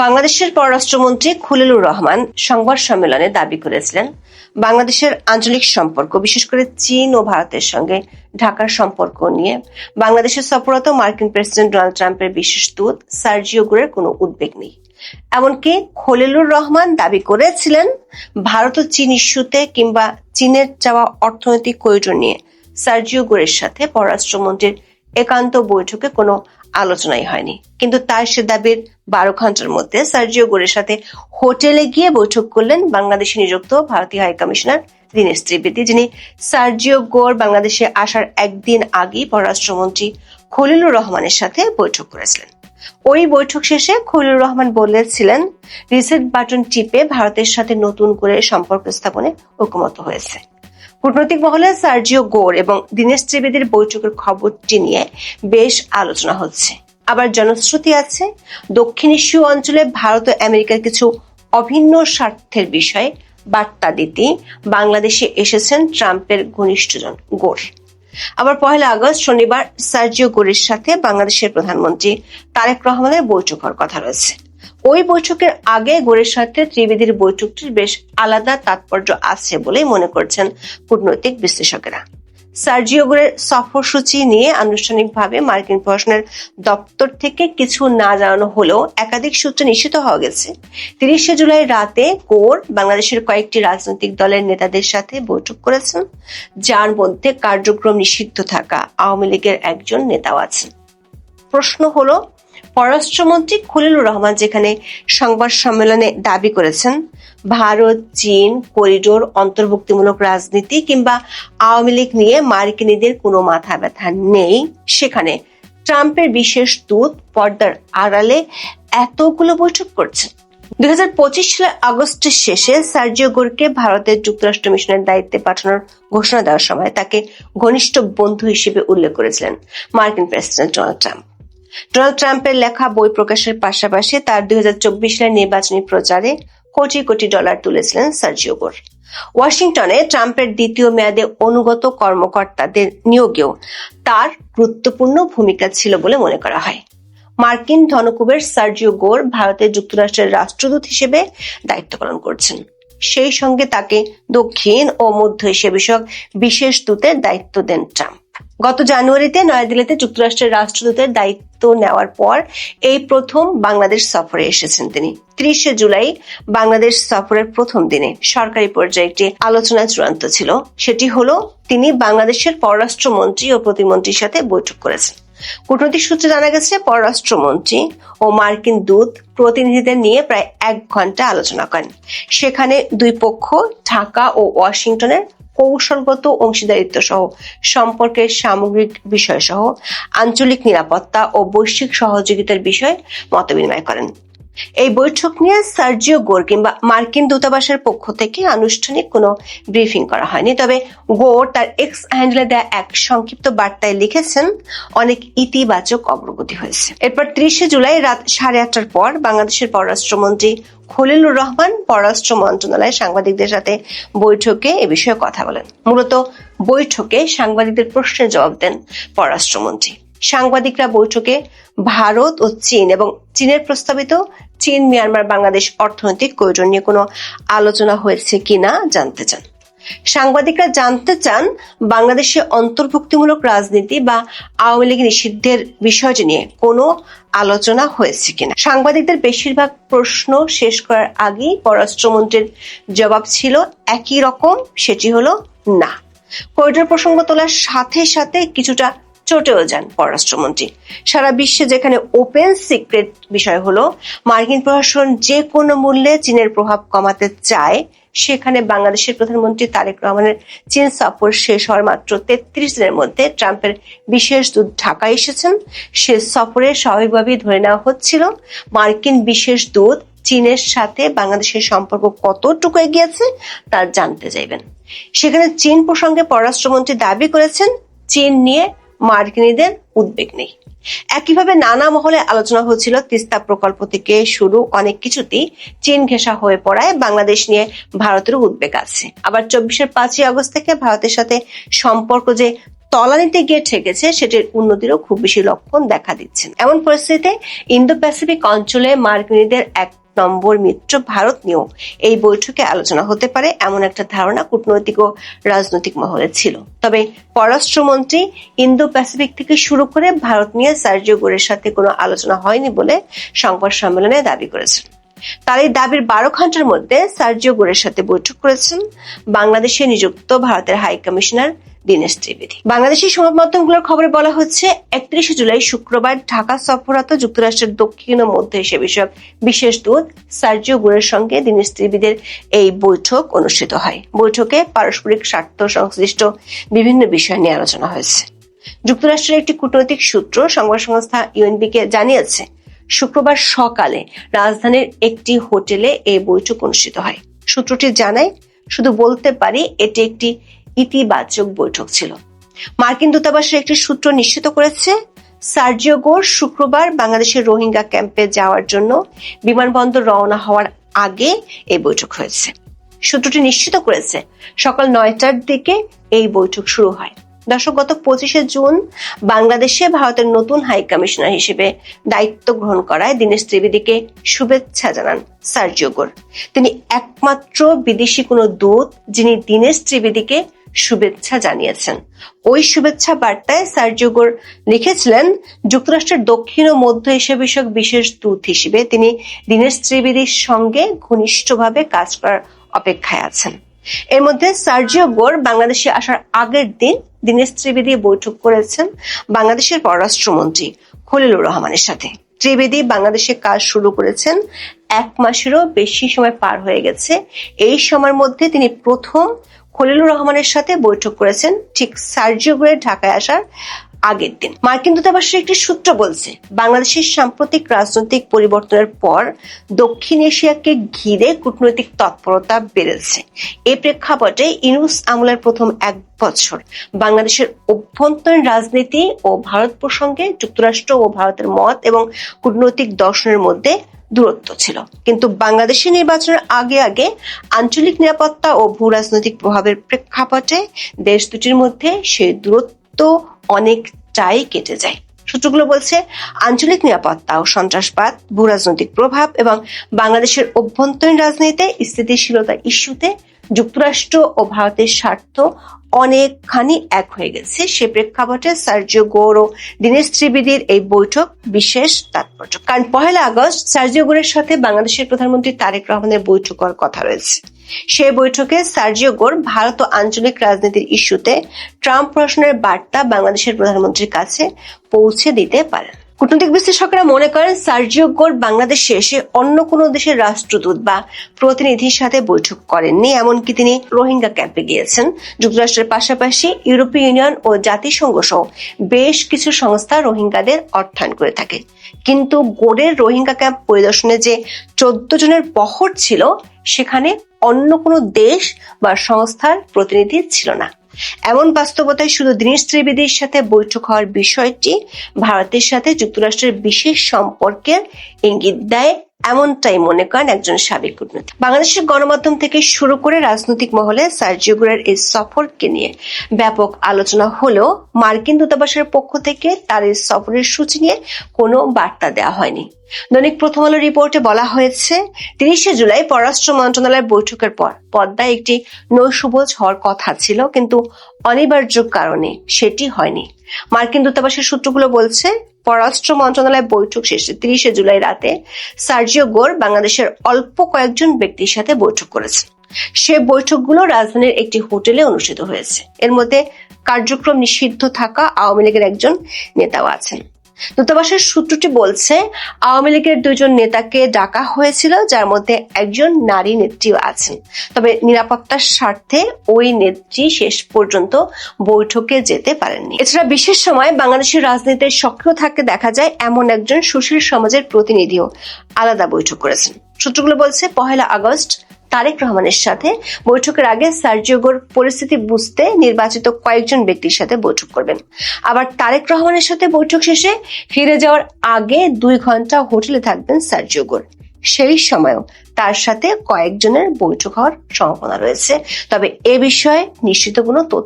বাংলাদেশের পররাষ্ট্রমন্ত্রী খলিলুর রহমান সংবাদ সম্মেলনে দাবি করেছিলেন, বাংলাদেশের আঞ্চলিক সম্পর্ক, বিশেষ করে চীন ও ভারতের সঙ্গে ঢাকার সম্পর্ক নিয়ে বাংলাদেশে সফররত মার্কিন প্রেসিডেন্ট ডোনাল্ড ট্রাম্পের বিশেষ দূত সার্জিও গোরের কোনো উদ্বেগ নেই। এমনকি খলিলুর রহমান দাবি করেছিলেন, ভারত ও চীন ইস্যুতে কিংবা চীনের চাওয়া অর্থনৈতিক করিডোর নিয়ে সার্জিও গোরের সাথে পররাষ্ট্রমন্ত্রীর একান্ত বৈঠকে কোনো আলোচনাই হয়নি। কিন্তু তার সে দাবির 12 ঘন্টার মধ্যে সার্জিও গোরের সাথে হোটেলে গিয়ে বৈঠক করলেন বাংলাদেশে নিযুক্ত ভারতীয় হাইকমিশনার দীনেশ ত্রিবেদী, যিনি সার্জিও গোর বাংলাদেশে আসার একদিন আগেই পররাষ্ট্রমন্ত্রী খলিলুর রহমানের সাথে বৈঠক করেছিলেন। ওই বৈঠক শেষে খলিলুর রহমান বলেছিলেন, রিসেট বাটন টিপে ভারতের সাথে নতুন করে সম্পর্ক স্থাপনে ঐকমত্য হয়েছে। কূটনৈতিক মহলে সার্জিও গোর এবং দীনেশ ত্রিবেদীর বৈঠকের খবরটি নিয়ে বেশ আলোচনা হচ্ছে। আবার জনশ্রুতি আছে, দক্ষিণ এশীয় অঞ্চলে ভারত ও আমেরিকার কিছু অভিন্ন স্বার্থের বিষয়ে বার্তা দিতে বাংলাদেশে এসেছেন ট্রাম্পের ঘনিষ্ঠজন গোর। আবার 1 আগস্ট শনিবার সার্জিও গোরের সাথে বাংলাদেশের প্রধানমন্ত্রী তারেক রহমানের বৈঠক হওয়ার কথা রয়েছে। ওই বৈঠকের আগে গোরের সাথে ত্রিবেদীর বৈঠকটির বেশ আলাদা তাৎপর্য আছে বলেই মনে করছেন কূটনৈতিক বিশ্লেষকেরা। সার্জিও গোরের সফরসূচি নিয়ে আনুষ্ঠানিকভাবে মার্কিন প্রশাসনের দপ্তর থেকে কিছু না জানানো হলেও একাধিক সূত্রে নিশ্চিত হওয়া গেছে, 30 জুলাই রাতে গোর বাংলাদেশের কয়েকটি রাজনৈতিক দলের নেতাদের সাথে বৈঠক করেছেন, যার মধ্যে কার্যক্রম নিষিদ্ধ থাকা আওয়ামী লীগের একজন নেতাও আছেন। প্রশ্ন হলো, পররাষ্ট্রমন্ত্রী খলিলুর রহমান যেখানে সংবাদ সম্মেলনে দাবি করেছেন ভারত চীন করিডোর, অন্তর্ভুক্তিমূলক রাজনীতি কিংবা আওয়ামী লীগ নিয়ে মার্কিনীদের কোনো মাথা ব্যথা নেই, সেখানে ট্রাম্পের বিশেষ দূত পর্দার আড়ালে এতগুলো বৈঠক করছেন। 2025 সালের আগস্টের শেষে সার্জিও গোরকে ভারতের যুক্তরাষ্ট্র মিশনের দায়িত্বে পাঠানোর ঘোষণা দেওয়ার সময় তাকে ঘনিষ্ঠ বন্ধু হিসেবে উল্লেখ করেছিলেন মার্কিন প্রেসিডেন্ট ডোনাল্ড ট্রাম্প। ডোনাল্ড ট্রাম্পের লেখা বই প্রকাশের পাশাপাশি তার 2024 সালের নির্বাচনী প্রচারে কোটি কোটি ডলার তুলেছিলেন সার্জিও গোর। ওয়াশিংটনে ট্রাম্পের দ্বিতীয় মেয়াদে অনুগত কর্মকর্তাদের নিয়োগেও তার গুরুত্বপূর্ণ ভূমিকা ছিল বলে মনে করা হয়। মার্কিন ধনকুবের সার্জিও গোর ভারতের যুক্তরাষ্ট্রের রাষ্ট্রদূত হিসেবে দায়িত্ব পালন করছেন। সেই সঙ্গে তাকে দক্ষিণ ও মধ্য এশিয়া বিষয়ক বিশেষ দূতের দায়িত্ব দেন ট্রাম্প। গত জানুয়ারিতে নয়াদিল্লিতে যুক্তরাষ্ট্রের রাষ্ট্রদূতের দায়িত্ব নেওয়ার পর এই প্রথম বাংলাদেশ সফরে এসেছেন তিনি। 30 জুলাই বাংলাদেশ সফরের প্রথম দিনে সরকারি পর্যায়ে একটি আলোচনা চূড়ান্ত ছিল। সেটি হলো, তিনি বাংলাদেশের পররাষ্ট্রমন্ত্রী ও প্রতিমন্ত্রীর সাথে বৈঠক করেছেন। কূটনৈতিক সূত্রে জানা গেছে, পররাষ্ট্রমন্ত্রী ও মার্কিন দূত প্রতিনিধিদের নিয়ে প্রায় 1 ঘন্টা আলোচনা করেন। সেখানে দুই পক্ষ ঢাকা ও ওয়াশিংটনের কৌশলগত অংশীদারিত্ব সহ সম্পর্কের সামগ্রিক বিষয় সহ আঞ্চলিক নিরাপত্তা ও বৈশ্বিক সহযোগিতার বিষয়ে মতবিনিময় করেন। এই বৈঠক নিয়ে সার্জিও গোর কিংবা মার্কিন দূতাবাসের পক্ষ থেকে আনুষ্ঠানিক কোনো ব্রিফিং করা হয়নি। তবে গোর তার এক্স হ্যান্ডেলে দেয়া এক সংক্ষিপ্ত বার্তায় লিখেছেন, অনেক ইতিবাচক অগ্রগতি হয়েছে। এরপর 30 জুলাই রাত 8:30টার পর বাংলাদেশের পররাষ্ট্রমন্ত্রী খলিলুর রহমান পররাষ্ট্র মন্ত্রণালয়ের সাংবাদিকদের সাথে বৈঠকে এ বিষয়ে কথা বলেন। মূলত বৈঠকে সাংবাদিকদের প্রশ্নের জবাব দেন পররাষ্ট্রমন্ত্রী। সাংবাদিকরা বৈঠকে ভারত ও চীন এবং চীনের প্রস্তাবিত চীন মিয়ানমার বাংলাদেশ অর্থনৈতিক করিডোর নিয়ে কোনো আলোচনা হয়েছে কিনা জানতে চান। সাংবাদিকরা জানতে চান, বাংলাদেশে অন্তর্ভুক্তিমূলক রাজনীতি বা আওয়ামী লীগ নিষিদ্ধের বিষয়টি নিয়ে কোনো আলোচনা হয়েছে কিনা। সাংবাদিকদের বেশিরভাগ প্রশ্ন শেষ করার আগেই পররাষ্ট্রমন্ত্রীর জবাব ছিল একই রকম, সেটি হলো না। করিডোর প্রসঙ্গ তোলার সাথে সাথে কিছুটা চটেও যান পররাষ্ট্রমন্ত্রী। সারা বিশ্বে যেখানে ওপেন সিক্রেট বিষয় হলো মার্কিন প্রশাসন যে কোনো মূল্যে চীনের প্রভাব কমাতে চায়, সেখানে বাংলাদেশের প্রধানমন্ত্রী তারেক রহমানের চীন সফর শেষ হওয়ার মাত্র 33 দিনের মধ্যে ট্রাম্পের বিশেষ দূত ঢাকায় এসেছেন। সে সফরে স্বাভাবিকভাবেই ধরে নেওয়া হচ্ছিল মার্কিন বিশেষ দূত চীনের সাথে বাংলাদেশের সম্পর্ক কতটুকু এগিয়েছে তা জানতে চাইবেন। সেখানে চীন প্রসঙ্গে পররাষ্ট্রমন্ত্রী দাবি করেছেন, চীন নিয়ে মার্কিনীদের উদ্বেগ নেই। একইভাবে নানা মহলে আলোচনা হচ্ছিল তিস্তা প্রকল্প থেকে শুরু অনেক কিছুতেই চীন ঘেঁষা হয়ে পড়ায় বাংলাদেশ নিয়ে ভারতের উদ্বেগ আছে। আবার 24-এর 5 আগস্ট থেকে ভারতের সাথে সম্পর্ক যে তলানিতে গিয়ে ঠেকেছে, সেটির উন্নতিরও খুব বেশি লক্ষণ দেখা দিচ্ছে। এমন পরিস্থিতিতে ইন্দো প্যাসিফিক অঞ্চলে মার্কিনীদের 1 নম্বর মিত্র ভারত নিয়েও এই বৈঠকে আলোচনা হতে পারে এমন একটা ধারণা কূটনৈতিক ও রাজনৈতিক মহলে ছিল। তবে পররাষ্ট্রমন্ত্রী ইন্দো প্যাসিফিক থেকে শুরু করে ভারত নিয়ে সার্জিও গোরের সাথে কোনো আলোচনা হয়নি বলে সংবাদ সম্মেলনে দাবি করেছেন। তার এই দাবির 12 ঘন্টার মধ্যে সার্জিও গোরের সাথে বৈঠক করেছেন বাংলাদেশে নিযুক্ত ভারতের হাই কমিশনার দীনেশ ত্রিবেদী। বাংলাদেশি সংবাদ মাধ্যমগুলোর খবরে বলা হচ্ছে 31 জুলাই শুক্রবার ঢাকা সফররত যুক্তরাষ্ট্রের দক্ষিণ ও মধ্য এশিয়া বিষয়ক বিশেষ দূত সার্জিও গোরের সঙ্গে দীনেশ ত্রিবেদীর এই বৈঠক অনুষ্ঠিত হয়। বৈঠকে পারস্পরিক স্বার্থ সংশ্লিষ্ট বিভিন্ন বিষয় নিয়ে আলোচনা হয়েছে। যুক্তরাষ্ট্রের একটি কূটনৈতিক সূত্র সংবাদ সংস্থা ইউএনবিকে জানিয়েছে, শুক্রবার সকালে রাজধানীর একটি হোটেলে এই বৈঠক অনুষ্ঠিত হয়। সূত্রটি জানায়, শুধু বলতে পারি এটি একটি ইতিবাচক বৈঠক ছিল। মার্কিন দূতাবাসের একটি সূত্র নিশ্চিত করেছে, সার্জিও গোর শুক্রবার বাংলাদেশের রোহিঙ্গা ক্যাম্পে যাওয়ার জন্য বিমানবন্দর রওনা হওয়ার আগে এই বৈঠক হয়েছে। সূত্রটি নিশ্চিত করেছে, সকাল 9টার দিকে এই বৈঠক শুরু হয়। দর্শক, গত 25 জুন বাংলাদেশে ভারতের নতুন হাই কমিশনার হিসেবে দায়িত্ব গ্রহণ করায় দীনেশ ত্রিবেদীকে শুভেচ্ছা জানান সার্জিও গোর। তিনি একমাত্র বিদেশি কোনো দূত যিনি দীনেশ ত্রিবেদীকে শুভেচ্ছা জানিয়েছেন। ওই শুভেচ্ছা বার্তায় সার্জিও গোর লিখেছিলেন, যুক্তরাষ্ট্রের দক্ষিণ ও মধ্য এশিয়া বিষয়ক বিশেষ দূত হিসেবে তিনি দীনেশ ত্রিবেদীর সঙ্গে ঘনিষ্ঠভাবে কাজ করার অপেক্ষায় আছেন। এর মধ্যে সার্জিও গোর বাংলাদেশে আসার আগের দিন দীনেশ ত্রিবেদী বৈঠক করেছেন বাংলাদেশের পররাষ্ট্রমন্ত্রী খলিলুর রহমানের সাথে। ত্রিবেদী বাংলাদেশে কাজ শুরু করেছেন 1 মাসেরও বেশি সময় পার হয়ে গেছে। এই সময়ের মধ্যে তিনি প্রথম খলিলুর রহমানের সাথে বৈঠক করেছেন ঠিক সার্জিও গোরের ঢাকায় আসার আগের দিন। মার্কিন দূতাবাসের একটি সূত্র বলছে, বাংলাদেশের সাম্প্রতিক রাজনৈতিক পরিবর্তনের পর দক্ষিণ এশিয়াকে ঘিরে কূটনৈতিক তৎপরতা বেড়েছে। এই প্রেক্ষাপটে ইউনূস আমলের প্রথম 1 বছর বাংলাদেশের অভ্যন্তরীণ রাজনীতি ও ভারত প্রসঙ্গে যুক্তরাষ্ট্র ও ভারতের মত এবং কূটনৈতিক দর্শনের মধ্যে দূরত্ব ছিল। কিন্তু বাংলাদেশের নির্বাচনের আগে আঞ্চলিক নিরাপত্তা ও ভূ রাজনৈতিক প্রভাবের প্রেক্ষাপটে দেশ দুটির মধ্যে সেই দূরত্ব অনেকটাই কেটে যায়। সূত্রগুলো বলছে, আঞ্চলিক নিরাপত্তা ও সন্ত্রাসবাদ, ভূ রাজনৈতিক প্রভাব এবং বাংলাদেশের অভ্যন্তরীণ রাজনীতিতে স্থিতিশীলতা ইস্যুতে যুক্তরাষ্ট্র ও ভারতের স্বার্থ অনেকখানি এক হয়ে গেছে। সে প্রেক্ষাপটে সার্জিও গোর ও দীনেশ ত্রিবেদীর এই বৈঠক বিশেষ তাৎপর্য, কারণ 1 আগস্ট সার্জিও গোরের সাথে বাংলাদেশের প্রধানমন্ত্রী তারেক রহমানের বৈঠক হওয়ার কথা রয়েছে। সেই বৈঠকে সার্জিও গোর ভারত ও আঞ্চলিক রাজনীতির ইস্যুতে ট্রাম্প প্রশাসনের বার্তা বাংলাদেশের প্রধানমন্ত্রীর কাছে পৌঁছে দিতে পারেন। কূটনৈতিক বিশ্লেষকরা মনে করেন, সার্জিও গোর বাংলাদেশে এসে অন্য কোনো দেশের রাষ্ট্রদূত বা প্রতিনিধির সাথে বৈঠক করেননি। এমনকি তিনি রোহিঙ্গা ক্যাম্পে গিয়েছেন। যুক্তরাষ্ট্রের পাশাপাশি ইউরোপীয় ইউনিয়ন ও জাতিসংঘ সহ বেশ কিছু সংস্থা রোহিঙ্গাদের অর্থায়ন করে থাকে। কিন্তু গোরের রোহিঙ্গা ক্যাম্প পরিদর্শনে যে 14 জনের বহর ছিল, সেখানে অন্য কোনো দেশ বা সংস্থার প্রতিনিধি ছিল না। এমন বাস্তবতায় শুধু দীনেশ ত্রিবেদীর সাথে বৈঠক হওয়ার বিষয়টি ভারতের সাথে যুক্তরাষ্ট্রের বিশেষ সম্পর্কের ইঙ্গিত দেয়, এমনটাই মনে করেন একজন সাবেক কূটনীতিক। বাংলাদেশের গণমাধ্যম থেকে শুরু করে রাজনৈতিক মহলে সার্জিও গোরের এই সফরকে নিয়ে ব্যাপক আলোচনা হলেও মার্কিন দূতাবাসের পক্ষ থেকে তার এই সফরের সূচি নিয়ে কোনো বার্তা দেওয়া হয়নি। দৈনিক প্রথম আলো রিপোর্টে বলা হয়েছে, 30 জুলাই পররাষ্ট্র মন্ত্রণালয়ের বৈঠকের পর পদ্মায় একটি নৌসুবোজ হওয়ার কথা ছিল, কিন্তু অনিবার্য কারণে সেটি হয়নি। মার্কিন দূতাবাসের সূত্রগুলো বলছে, পররাষ্ট্র মন্ত্রণালয় বৈঠক শেষে 30 জুলাই রাতে সার্জিও গোর বাংলাদেশের অল্প কয়েকজন ব্যক্তির সাথে বৈঠক করেছেন। সে বৈঠকগুলো রাজধানীর একটি হোটেলে অনুষ্ঠিত হয়েছে। এর মধ্যে কার্যক্রম নিষিদ্ধ থাকা আওয়ামী লীগের একজন নেতাও আছেন। দূতাবাসের সূত্রটি বলছে, আওয়ামী লীগের 2 জন নেতাকে ডাকা হয়েছিল, যার মধ্যে একজন নারী নেত্রীও আছেন। তবে নিরাপত্তার স্বার্থে ওই নেত্রী শেষ পর্যন্ত বৈঠকে যেতে পারেননি। এছাড়া বিশেষ সময় বাংলাদেশের রাজনীতিতে সক্রিয় থাকতে দেখা যায় এমন একজন সুশীল সমাজের প্রতিনিধিও আলাদা বৈঠক করেছেন। সূত্রগুলো বলছে, 1 আগস্ট তারেক রহমানের সাথে বৈঠকের আগে সার্জিও গোর পরিস্থিতি বুঝতে নির্বাচিত কয়েকজন ব্যক্তির সাথে বৈঠক করবেন। আবার তারেক রহমানের সাথে বৈঠক শেষে ফিরে যাওয়ার আগে 2 ঘন্টা হোটেলে থাকবেন সার্জিও গোর। সেই সময়ও তার সাথে কয়েকজনের বৈঠক হওয়ার সম্ভাবনা রয়েছে। তবে এ বিষয়ে নিশ্চিত কোনো তথ্য